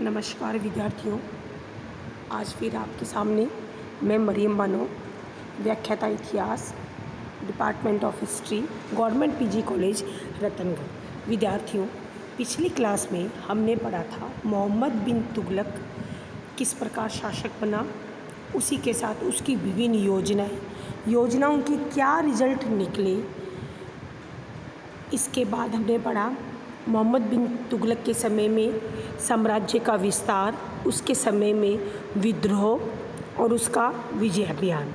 नमस्कार विद्यार्थियों, आज फिर आपके सामने मैं मरियम बानो, व्याख्याता इतिहास, department of history, government PG college Ratangarh. विद्यार्थियों, पिछली क्लास में हमने पढ़ा था मोहम्मद बिन तुगलक किस प्रकार शासक बना, उसी के साथ उसकी विभिन्न योजनाओं के क्या रिजल्ट निकले। इसके बाद हमने पढ़ा मोहम्मद बिन तुगलक के समय में साम्राज्य का विस्तार, उसके समय में विद्रोह और उसका विजय अभियान।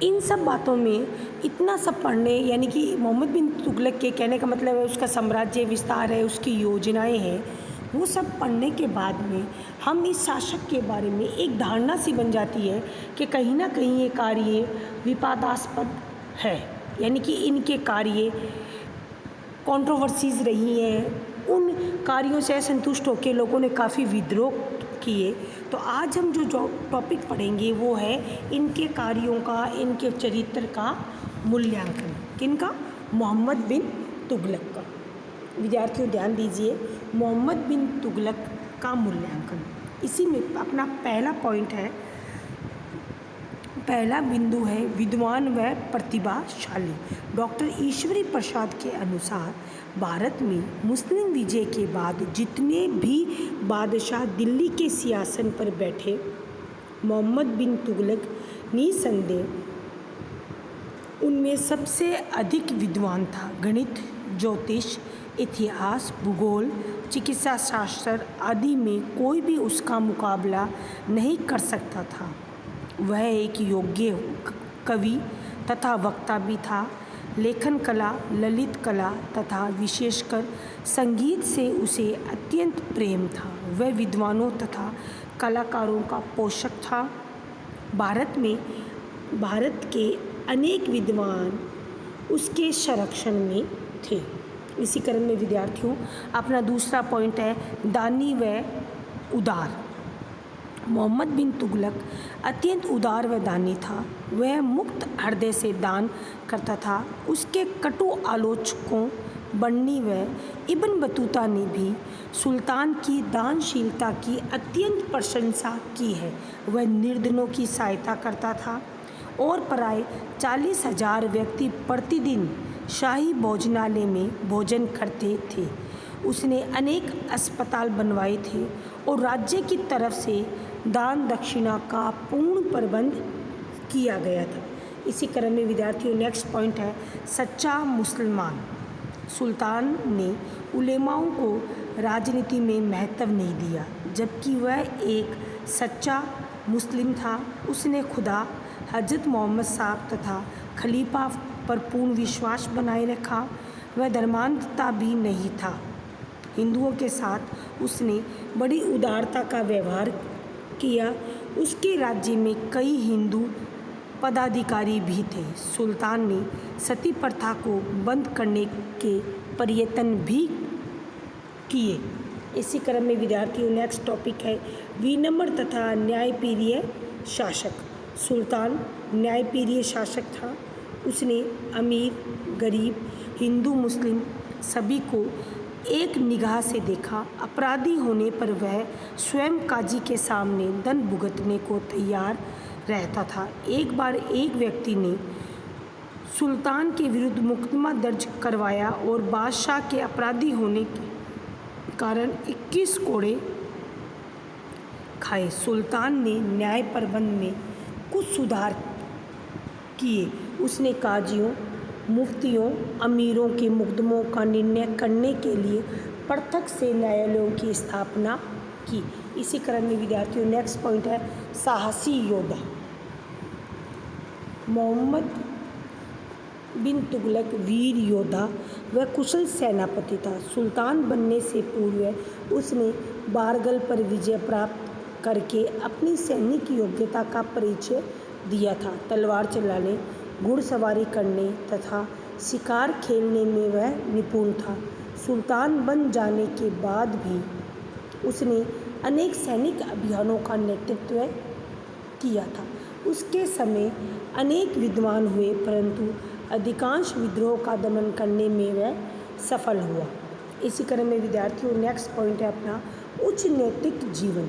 इन सब बातों में इतना सब पढ़ने, यानी कि मोहम्मद बिन तुगलक के कहने का मतलब है उसका साम्राज्य विस्तार है, उसकी योजनाएं हैं, वो सब पढ़ने के बाद में हम इस शासक के बारे में एक धारणा सी बन जाती है कि कहीं ना कहीं ये कार्य विवादास्पद है, यानी कि इनके कार्य कंट्रोवर्सीज रही हैं, उन कार्यों से असंतुष्ट होकर लोगों ने काफ़ी विद्रोह किए। तो आज हम जो टॉपिक पढ़ेंगे वो है इनके कार्यों का, इनके चरित्र का मूल्यांकन। किनका? मोहम्मद बिन तुगलक का। विद्यार्थियों ध्यान दीजिए, मोहम्मद बिन तुगलक का मूल्यांकन। इसी में अपना पहला पॉइंट है, पहला बिंदु है विद्वान व प्रतिभाशाली। डॉक्टर ईश्वरी प्रसाद के अनुसार भारत में मुस्लिम विजय के बाद जितने भी बादशाह दिल्ली के सिंहासन पर बैठे, मोहम्मद बिन तुगलक निसंदेह उनमें सबसे अधिक विद्वान था। गणित, ज्योतिष, इतिहास, भूगोल, चिकित्सा शास्त्र आदि में कोई भी उसका मुकाबला नहीं कर सकता था। वह एक योग्य कवि तथा वक्ता भी था। लेखन कला, ललित कला तथा विशेषकर संगीत से उसे अत्यंत प्रेम था। वह विद्वानों तथा कलाकारों का पोषक था। भारत के अनेक विद्वान उसके संरक्षण में थे। इसी क्रम में विद्यार्थियों अपना दूसरा पॉइंट है दानी व उदार। मोहम्मद बिन तुगलक अत्यंत उदार व दानी था। वह मुक्त हृदय से दान करता था। उसके कटु आलोचकों बन्नी व इब्न बतूता ने भी सुल्तान की दानशीलता की अत्यंत प्रशंसा की है। वह निर्धनों की सहायता करता था और प्राय 40,000 व्यक्ति प्रतिदिन शाही भोजनालय में भोजन करते थे। उसने अनेक अस्पताल बनवाए थे और राज्य की तरफ से दान दक्षिणा का पूर्ण प्रबंध किया गया था। इसी क्रम में विद्यार्थियों नेक्स्ट पॉइंट है सच्चा मुसलमान। सुल्तान ने उलेमाओं को राजनीति में महत्व नहीं दिया, जबकि वह एक सच्चा मुस्लिम था। उसने खुदा, हजरत मोहम्मद साहब तथा खलीफा पर पूर्ण विश्वास बनाए रखा। वह धर्मांधता भी नहीं था। हिंदुओं के साथ उसने बड़ी उदारता का व्यवहार किया। उसके राज्य में कई हिंदू पदाधिकारी भी थे। सुल्तान ने सती प्रथा को बंद करने के प्रयत्न भी किए। इसी क्रम में विद्यार्थियों नेक्स्ट टॉपिक है विनम्र तथा न्यायप्रिय शासक। सुल्तान न्यायप्रिय शासक था। उसने अमीर, गरीब, हिंदू, मुस्लिम सभी को एक निगाह से देखा। अपराधी होने पर वह स्वयं काजी के सामने दंड भुगतने को तैयार रहता था। एक बार एक व्यक्ति ने सुल्तान के विरुद्ध मुकदमा दर्ज करवाया और बादशाह के अपराधी होने के कारण 21 कोड़े खाए। सुल्तान ने न्याय प्रबंध में कुछ सुधार किए। उसने काजियों, मुफ्तियों, अमीरों के मुकदमों का निर्णय करने के लिए पृथक से न्यायालयों की स्थापना की। इसी क्रम में विद्यार्थियों नेक्स्ट पॉइंट है साहसी योद्धा। मोहम्मद बिन तुगलक वीर योद्धा व कुशल सेनापति था। सुल्तान बनने से पूर्व उसने बारगल पर विजय प्राप्त करके अपनी सैनिक योग्यता का परिचय दिया था। तलवार चलाने, घुड़सवारी करने तथा शिकार खेलने में वह निपुण था। सुल्तान बन जाने के बाद भी उसने अनेक सैनिक अभियानों का नेतृत्व किया था। उसके समय अनेक विद्वान हुए, परंतु अधिकांश विद्रोह का दमन करने में वह सफल हुआ। इसी क्रम में विद्यार्थियों नेक्स्ट पॉइंट है अपना उच्च नैतिक जीवन।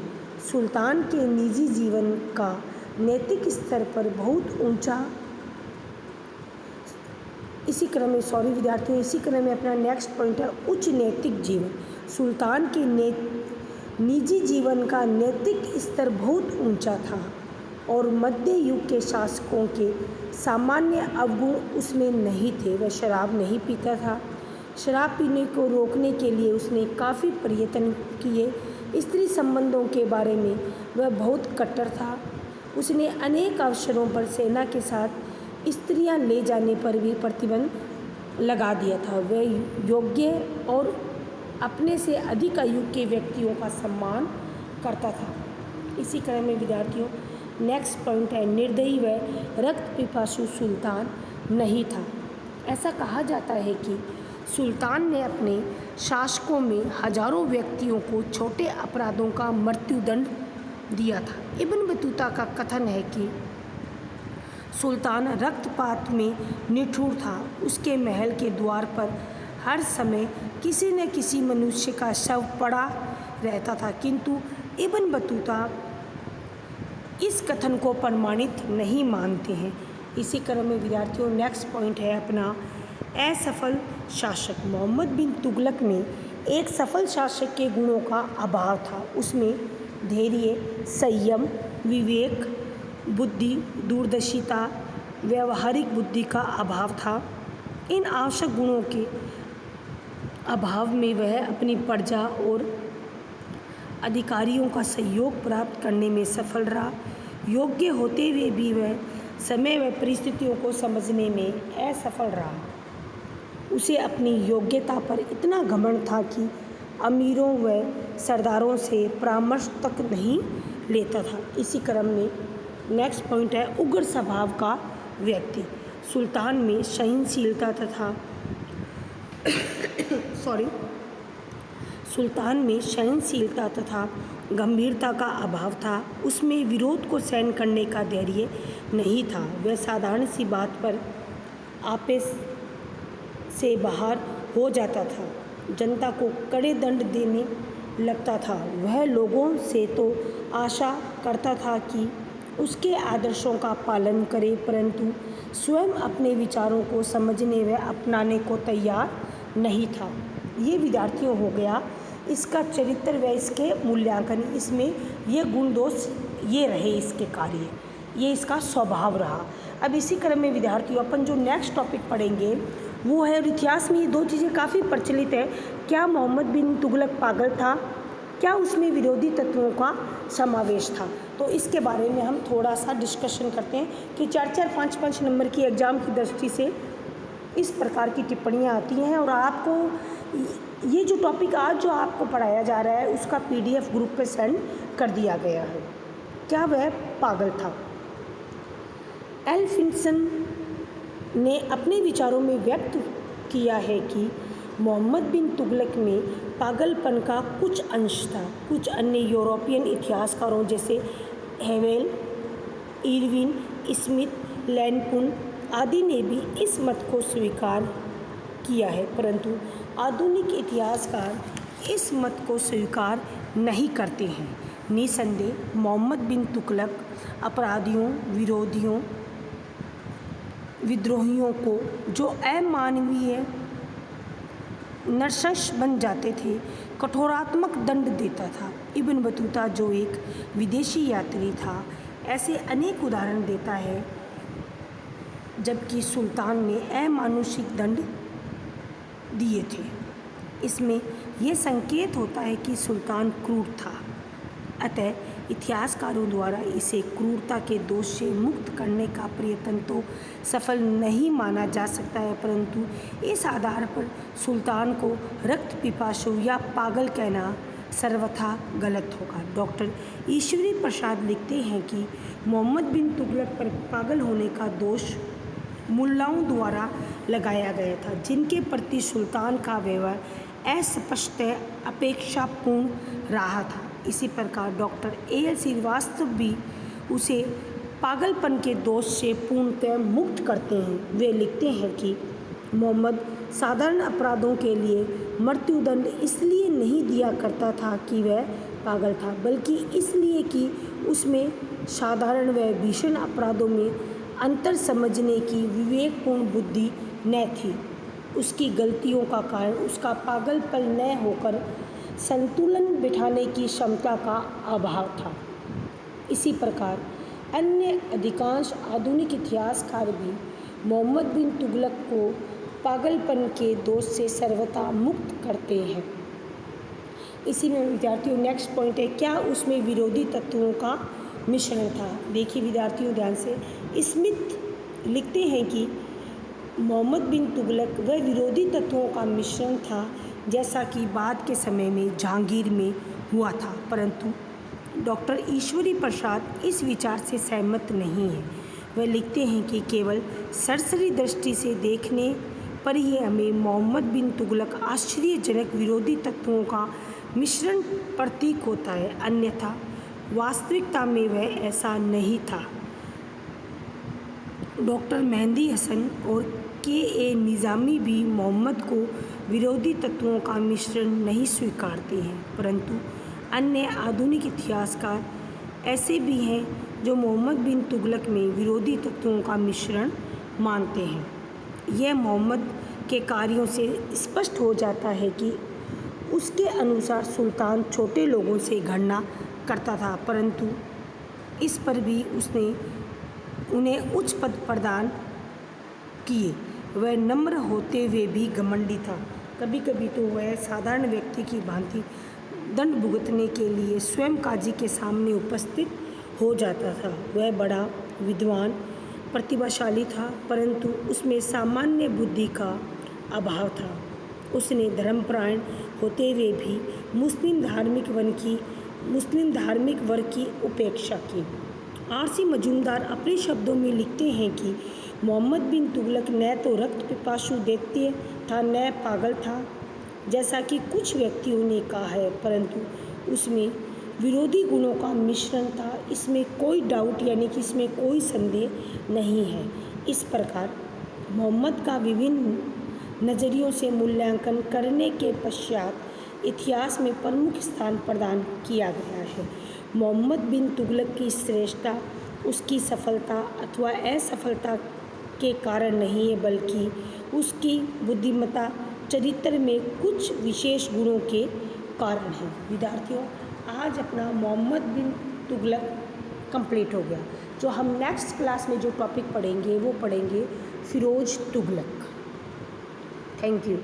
सुल्तान के निजी जीवन का नैतिक स्तर पर बहुत ऊंचा इसी क्रम में अपना नेक्स्ट पॉइंट है उच्च नैतिक जीवन। सुल्तान के निजी जीवन का नैतिक स्तर बहुत ऊंचा था और मध्य युग के शासकों के सामान्य अवगुण उसमें नहीं थे। वह शराब नहीं पीता था। शराब पीने को रोकने के लिए उसने काफ़ी प्रयत्न किए। स्त्री संबंधों के बारे में वह बहुत कट्टर था। उसने अनेक अवसरों पर सेना के साथ स्त्रियां ले जाने पर भी प्रतिबंध लगा दिया था। वह योग्य और अपने से अधिक आयु के व्यक्तियों का सम्मान करता था। इसी क्रम में विद्यार्थियों नेक्स्ट पॉइंट है निर्दयी व रक्त पिपासु सुल्तान नहीं था। ऐसा कहा जाता है कि सुल्तान ने अपने शासकों में हजारों व्यक्तियों को छोटे अपराधों का मृत्युदंड दिया था। इब्न बतूता का कथन है कि सुल्तान रक्तपात में निठुर था। उसके महल के द्वार पर हर समय किसी न किसी मनुष्य का शव पड़ा रहता था, किंतु इब्न बतूता इस कथन को प्रमाणित नहीं मानते हैं। इसी क्रम में विद्यार्थियों नेक्स्ट पॉइंट है अपना असफल शासक। मोहम्मद बिन तुगलक में एक सफल शासक के गुणों का अभाव था। उसमें धैर्य, संयम, विवेक, बुद्धि, दूरदर्शिता, व्यावहारिक बुद्धि का अभाव था। इन आवश्यक गुणों के अभाव में वह अपनी प्रजा और अधिकारियों का सहयोग प्राप्त करने में सफल रहा। योग्य होते हुए भी वह समय व परिस्थितियों को समझने में असफल रहा। उसे अपनी योग्यता पर इतना घमंड था कि अमीरों व सरदारों से परामर्श तक नहीं लेता था। इसी क्रम में नेक्स्ट पॉइंट है उग्र स्वभाव का व्यक्ति। सुल्तान में सहनशीलता तथा गंभीरता का अभाव था। उसमें विरोध को सहन करने का धैर्य नहीं था। वह साधारण सी बात पर आपे से बाहर हो जाता था। जनता को कड़े दंड देने लगता था। वह लोगों से तो आशा करता था कि उसके आदर्शों का पालन करे, परंतु स्वयं अपने विचारों को समझने व अपनाने को तैयार नहीं था। ये विद्यार्थियों हो गया इसका चरित्र व इसके मूल्यांकन। इसमें ये गुण दोष ये रहे इसके कार्य, ये इसका स्वभाव रहा। अब इसी क्रम में विद्यार्थियों अपन जो नेक्स्ट टॉपिक पढ़ेंगे वो है, और इतिहास में ये दो चीज़ें काफ़ी प्रचलित है। क्या मोहम्मद बिन तुगलक पागल था? क्या उसमें विरोधी तत्वों का समावेश था? तो इसके बारे में हम थोड़ा सा डिस्कशन करते हैं कि 4-4, 5-5 नंबर की एग्ज़ाम की दृष्टि से इस प्रकार की टिप्पणियाँ आती हैं। और आपको ये जो टॉपिक आज जो आपको पढ़ाया जा रहा है उसका PDF ग्रुप पे सेंड कर दिया गया है। क्या वह पागल था? एल्फिंसन ने अपने विचारों में व्यक्त किया है कि मोहम्मद बिन तुगलक में पागलपन का कुछ अंश था। कुछ अन्य यूरोपियन इतिहासकारों जैसे हेवेल, इरविन, स्मिथ, लैंडपुन आदि ने भी इस मत को स्वीकार किया है, परंतु आधुनिक इतिहासकार इस मत को स्वीकार नहीं करते हैं। निसंदेह मोहम्मद बिन तुगलक अपराधियों, विरोधियों, विद्रोहियों को जो अमानवीय नरशंस बन जाते थे कठोरात्मक दंड देता था। इब्न बतूता जो एक विदेशी यात्री था ऐसे अनेक उदाहरण देता है, जबकि सुल्तान ने अमानुषिक दंड दिए थे। इसमें यह संकेत होता है कि सुल्तान क्रूर था। अतः इतिहासकारों द्वारा इसे क्रूरता के दोष से मुक्त करने का प्रयत्न तो सफल नहीं माना जा सकता है, परंतु इस आधार पर सुल्तान को रक्त पिपासु या पागल कहना सर्वथा गलत होगा। डॉक्टर ईश्वरी प्रसाद लिखते हैं कि मोहम्मद बिन तुगलक पर पागल होने का दोष मुल्लाओं द्वारा लगाया गया था, जिनके प्रति सुल्तान का व्यवहार अस्पष्ट अपेक्षापूर्ण रहा था। इसी प्रकार डॉक्टर A.L. श्रीवास्तव भी उसे पागलपन के दोष से पूर्णतः मुक्त करते हैं। वे लिखते हैं कि मोहम्मद साधारण अपराधों के लिए मृत्युदंड इसलिए नहीं दिया करता था कि वह पागल था, बल्कि इसलिए कि उसमें साधारण व भीषण अपराधों में अंतर समझने की विवेकपूर्ण बुद्धि न थी। उसकी गलतियों का कारण उसका पागलपन न होकर संतुलन बिठाने की क्षमता का अभाव था। इसी प्रकार अन्य अधिकांश आधुनिक इतिहासकार भी मोहम्मद बिन तुगलक को पागलपन के दोष से सर्वथा मुक्त करते हैं। इसी में विद्यार्थियों नेक्स्ट पॉइंट है, क्या उसमें विरोधी तत्वों का मिश्रण था। देखिए विद्यार्थियों ध्यान से, स्मिथ लिखते हैं कि मोहम्मद बिन तुगलक वह विरोधी तत्वों का मिश्रण था जैसा कि बाद के समय में जहांगीर में हुआ था, परंतु डॉक्टर ईश्वरी प्रसाद इस विचार से सहमत नहीं है। वह लिखते हैं कि केवल सरसरी दृष्टि से देखने पर ही हमें मोहम्मद बिन तुगलक आश्चर्यजनक विरोधी तत्वों का मिश्रण प्रतीक होता है, अन्यथा वास्तविकता में वह ऐसा नहीं था। डॉक्टर मेहंदी हसन और के निज़ामी भी मोहम्मद को विरोधी तत्वों का मिश्रण नहीं स्वीकारते हैं, परंतु अन्य आधुनिक इतिहासकार ऐसे भी हैं जो मोहम्मद बिन तुगलक में विरोधी तत्वों का मिश्रण मानते हैं। यह मोहम्मद के कार्यों से स्पष्ट हो जाता है कि उसके अनुसार सुल्तान छोटे लोगों से घृणा करता था, परंतु इस पर भी उसने उन्हें उच्च पद प्रदान किए। वह नम्र होते हुए भी घमंडी था। कभी कभी तो वह साधारण व्यक्ति की भांति दंड भुगतने के लिए स्वयं काजी के सामने उपस्थित हो जाता था। वह बड़ा विद्वान प्रतिभाशाली था, परंतु उसमें सामान्य बुद्धि का अभाव था। उसने धर्मपरायण होते हुए भी मुस्लिम धार्मिक वर्ग की उपेक्षा की। आरसी मजूमदार अपने शब्दों में लिखते हैं कि मोहम्मद बिन तुगलक न तो रक्त पिपासु दैत्य था न पागल था जैसा कि कुछ व्यक्तियों ने कहा है, परंतु उसमें विरोधी गुणों का मिश्रण था। इसमें कोई डाउट यानी कि इसमें कोई संदेह नहीं है। इस प्रकार मोहम्मद का विभिन्न नज़रियों से मूल्यांकन करने के पश्चात इतिहास में प्रमुख स्थान प्रदान किया गया है। मोहम्मद बिन तुगलक की श्रेष्ठता उसकी सफलता अथवा असफलता के कारण नहीं है, बल्कि उसकी बुद्धिमत्ता चरित्र में कुछ विशेष गुणों के कारण है। विद्यार्थियों, आज अपना मोहम्मद बिन तुगलक कंप्लीट हो गया। जो हम नेक्स्ट क्लास में जो टॉपिक पढ़ेंगे वो पढ़ेंगे फिरोज तुगलक। Thank you.